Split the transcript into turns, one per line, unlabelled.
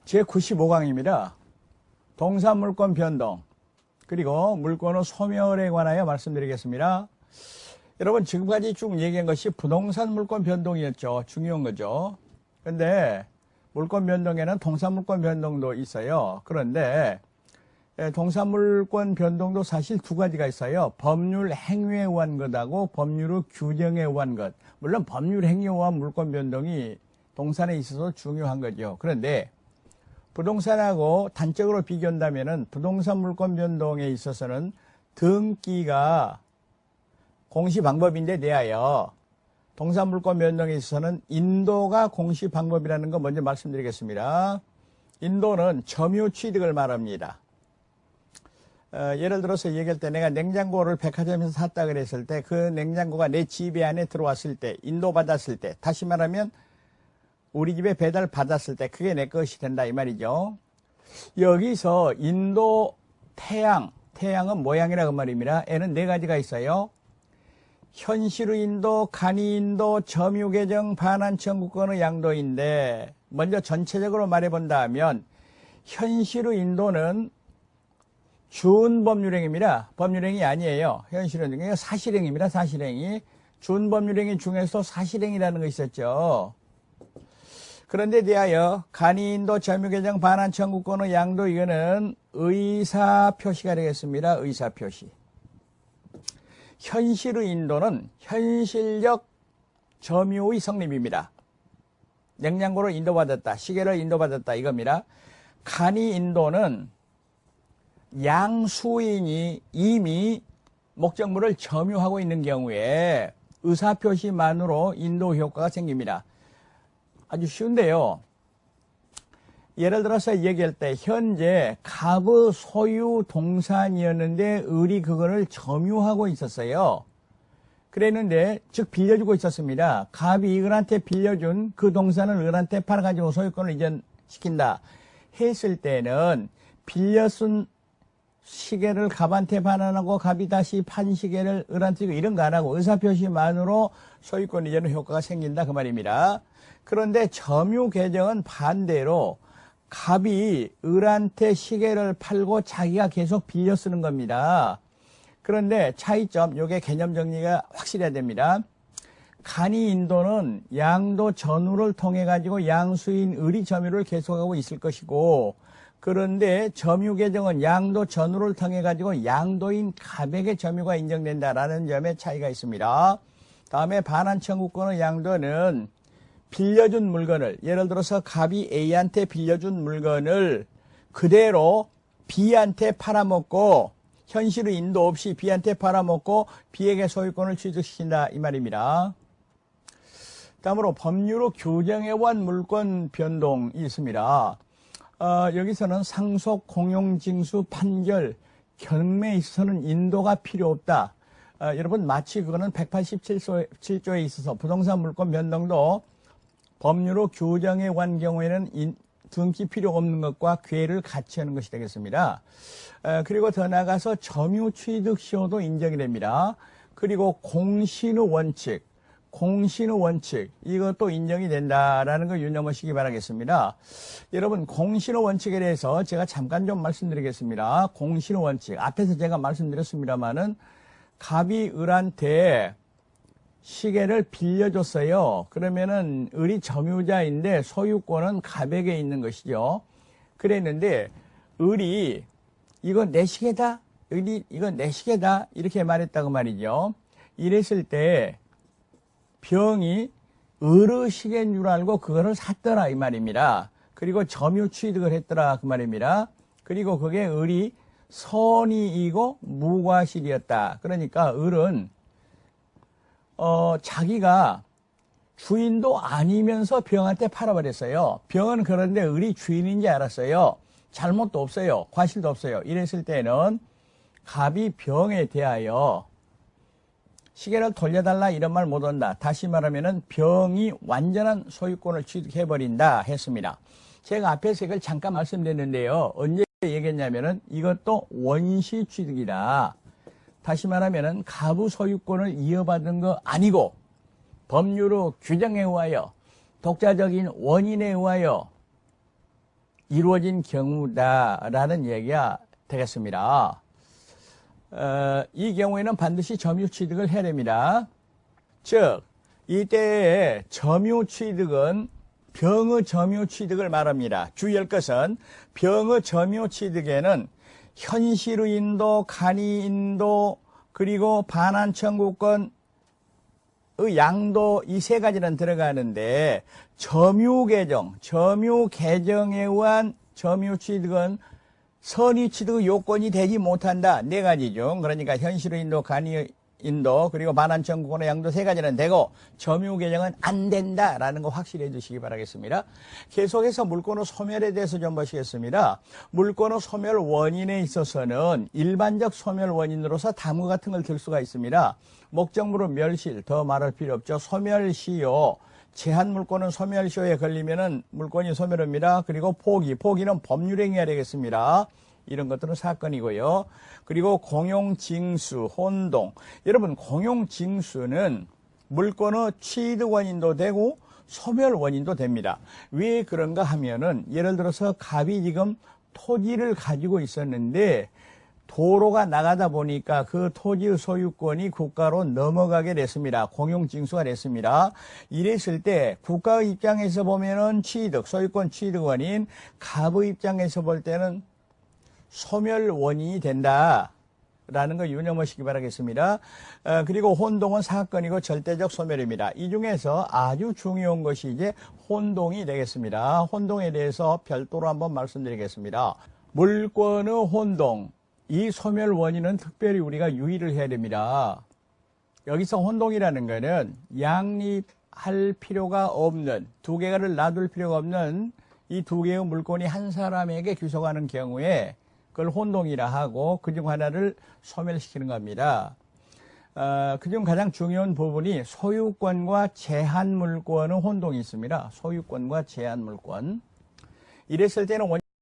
제95강입니다. 동사물권 변동 그리고 물권의 소멸에 관하여 말씀드리겠습니다. 여러분 지금까지 쭉 얘기한 것이 부동산 물권 변동이었죠. 중요한 거죠. 근데 물권 변동에는 동사물권 변동도 있어요. 그런데 동사물권 변동도 사실 두 가지가 있어요. 법률 행위에 의한 것하고 법률의 규정에 의한 것. 물론 법률 행위에 의한 물권 변동이 동산에 있어서 중요한 거죠. 그런데 부동산하고 단적으로 비교한다면은 부동산 물권 변동에 있어서는 등기가 공시 방법인데 대하여 동산 물권 변동에 있어서는 인도가 공시 방법이라는 거 먼저 말씀드리겠습니다. 인도는 점유 취득을 말합니다. 예를 들어서 얘기할 때 내가 냉장고를 백화점에서 샀다 그랬을 때 그 냉장고가 내 집 안에 들어왔을 때 인도 받았을 때 다시 말하면 우리 집에 배달 받았을 때 그게 내 것이 된다 이 말이죠. 여기서 인도 태양은 모양이라고 말입니다. 애는 네 가지가 있어요. 현실의 인도, 간이 인도, 점유 개정, 반환 청구권의 양도인데 먼저 전체적으로 말해본다면 현실의 인도는 준법률행위입니다. 법률행위 아니에요. 현실은 사실행위입니다. 사실행위. 준법률행위 중에서 사실행위라는 거 있었죠. 그런데 대하여 간이인도, 점유개정, 반환 청구권의 양도 이거는 의사표시가 되겠습니다. 의사표시. 현실의 인도는 현실적 점유의 성립입니다. 냉장고를 인도받았다, 시계를 인도받았다 이겁니다. 간이인도는 양수인이 이미 목적물을 점유하고 있는 경우에 의사표시만으로 인도 효과가 생깁니다. 아주 쉬운데요. 예를 들어서 얘기할 때 현재 갑의 소유 동산이었는데 을이 그거를 점유하고 있었어요. 그랬는데 즉 빌려주고 있었습니다. 갑이 을한테 빌려준 그 동산을 을한테 팔아가지고 소유권을 이전시킨다 했을 때는 빌려쓴 시계를 갑한테 반환하고 갑이 다시 판 시계를 을한테 주고 이런 거 안 하고 의사표시만으로 소유권 이전의 효과가 생긴다 그 말입니다. 그런데 점유 개정은 반대로 갑이 을한테 시계를 팔고 자기가 계속 빌려 쓰는 겁니다. 그런데 차이점, 요게 개념 정리가 확실해야 됩니다. 간이인도는 양도 전후를 통해 가지고 양수인 을이 점유를 계속하고 있을 것이고 그런데 점유 개정은 양도 전후를 통해 가지고 양도인 갑에게 점유가 인정된다라는 점에 차이가 있습니다. 다음에 반환 청구권의 양도는 빌려준 물건을 예를 들어서 갑이 A한테 빌려준 물건을 그대로 B한테 팔아먹고 현실의 인도 없이 B한테 팔아먹고 B에게 소유권을 취득시킨다 이 말입니다. 다음으로 법률의 규정에 의한 물권 변동이 있습니다. 여기서는 상속, 공용, 징수, 판결, 경매에 있어서는 인도가 필요 없다. 여러분 마치 그거는 187조에 있어서 부동산 물권 변동도 법률의 규정에 관한 경우에는 등기 필요 없는 것과 괴를 같이 하는 것이 되겠습니다. 그리고 더 나아가서 점유 취득 시효도 인정이 됩니다. 그리고 공신의 원칙 이것도 인정이 된다라는 거 유념하시기 바라겠습니다. 여러분 공신의 원칙에 대해서 제가 잠깐 좀 말씀드리겠습니다. 공신의 원칙 앞에서 제가 말씀드렸습니다마는 갑이 을한테 시계를 빌려줬어요. 그러면은 을이 점유자인데 소유권은 갑에게 있는 것이죠. 그랬는데 을이 이거 내 시계다, 이거 내 시계다 이렇게 말했다고 말이죠. 이랬을 때 병이 을의 시계인 줄 알고 그거를 샀더라 이 말입니다. 그리고 점유 취득을 했더라 그 말입니다. 그리고 그게 을이 선의이고 무과실이었다. 그러니까 을은 자기가 주인도 아니면서 병한테 팔아버렸어요. 병은 그런데 을이 주인인지 알았어요. 잘못도 없어요. 과실도 없어요. 이랬을 때는 갑이 병에 대하여 시계를 돌려달라 이런 말 못한다. 다시 말하면은 병이 완전한 소유권을 취득해버린다 했습니다. 제가 앞에서 이걸 잠깐 말씀드렸는데요. 언제 얘기했냐면은 이것도 원시 취득이다. 다시 말하면은 갑의 소유권을 이어받은 거 아니고 법률의 규정에 의하여 독자적인 원인에 의하여 이루어진 경우다라는 얘기가 되겠습니다. 이 경우에는 반드시 점유취득을 해야 됩니다. 즉 이때의 점유취득은 병의 점유취득을 말합니다. 주의할 것은 병의 점유취득에는 현실의인도, 간이인도, 그리고 반환청구권의 양도 이 세 가지는 들어가는데 점유계정에 의한 점유취득은 선의취득의 요건이 되지 못한다. 네 가지죠. 그러니까 현실의인도, 간이인도, 그리고 반환청구권의 양도 세 가지는 되고 점유계정은 안 된다라는 거 확실히 해주시기 바라겠습니다. 계속해서 물권의 소멸에 대해서 좀 보시겠습니다. 물권의 소멸 원인에 있어서는 일반적 소멸 원인으로서 다음과 같은 걸 들 수가 있습니다. 목적물의 멸실, 더 말할 필요 없죠. 소멸시효, 제한물권은 소멸시효에 걸리면은 물권이 소멸합니다. 그리고 포기는 법률행위가 되겠습니다. 이런 것들은 사건이고요. 그리고 공용징수, 혼동. 여러분, 공용징수는 물권의 취득 원인도 되고 소멸 원인도 됩니다. 왜 그런가 하면은 예를 들어서 갑이 지금 토지를 가지고 있었는데 도로가 나가다 보니까 그 토지의 소유권이 국가로 넘어가게 됐습니다. 공용징수가 됐습니다. 이랬을 때 국가의 입장에서 보면은 소유권 취득 원인, 갑의 입장에서 볼 때는 소멸 원인이 된다라는 거 유념하시기 바라겠습니다. 그리고 혼동은 사건이고 절대적 소멸입니다. 이 중에서 아주 중요한 것이 이제 혼동이 되겠습니다. 혼동에 대해서 별도로 한번 말씀드리겠습니다. 물권의 혼동, 이 소멸 원인은 특별히 우리가 유의를 해야 됩니다. 여기서 혼동이라는 것은 양립할 필요가 없는, 두 개를 놔둘 필요가 없는 이 두 개의 물권이 한 사람에게 귀속하는 경우에 그걸 혼동이라 하고 그중 하나를 소멸시키는 겁니다. 그중 가장 중요한 부분이 소유권과 제한물권의 혼동이 있습니다. 소유권과 제한물권. 이랬을 때는